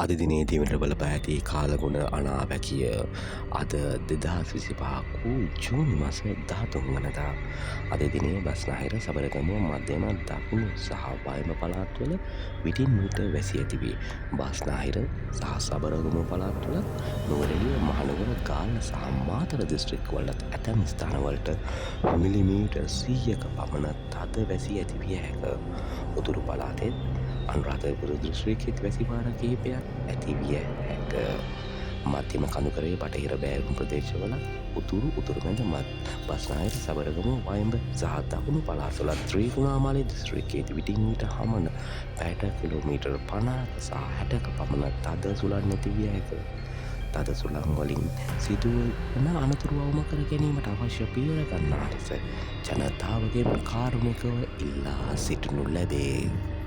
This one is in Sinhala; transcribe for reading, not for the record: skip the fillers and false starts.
අද දිනේදී මෙට බලපෑ ඇති කාලගුණ අනාවැකිය අද 2025 ජූනි මාස 13 වනදා අද දිනේ බස්නාහිර සබරගමුව මධ්‍යම දකුණු සහ වයම පළාත්වල විටින් විට වැසී ඇතිවේ. බස්නාහිර සහ සබරගමුව පළාත්වල නුවරඑළිය මහනුවර ගාල්ල සහ මාතර දිස්ත්‍රික්කවලත් ඇතැම් ස්ථානවලට මිලිමීටර් 100ක පමණ තද වැසි ඇතිවිය හැක. උතුරු පළාතෙත් අනුරාධපුර දිස්ත්‍රික්කෙත් වැසි වාර කිහිපයක් ඇතිවිය හැක. මධ්‍යම කඳුකරයේ බටහිර බෑගම් ප්‍රදේශවල උතුරුමැද බස්නාහිර සබරගමුව වයඹ සහ දකුණු පළාත්වල ත්‍රිකුණාමලය දිස්ත්‍රික්කයේදී විටින් විට හමන පැයට කිලෝමීටර් 50ක සහ 60ක පමණ තද සුළං ඇතිවිය හැක. තද සුළං වලින් සිදුවන අනතුරු අවම කර ගැනීමට අවශ්‍ය පියවර ගන්නා ලෙස ජනතාවගෙන් කාරුණිකව ඉල්ලා සිටිනු ලැබේ.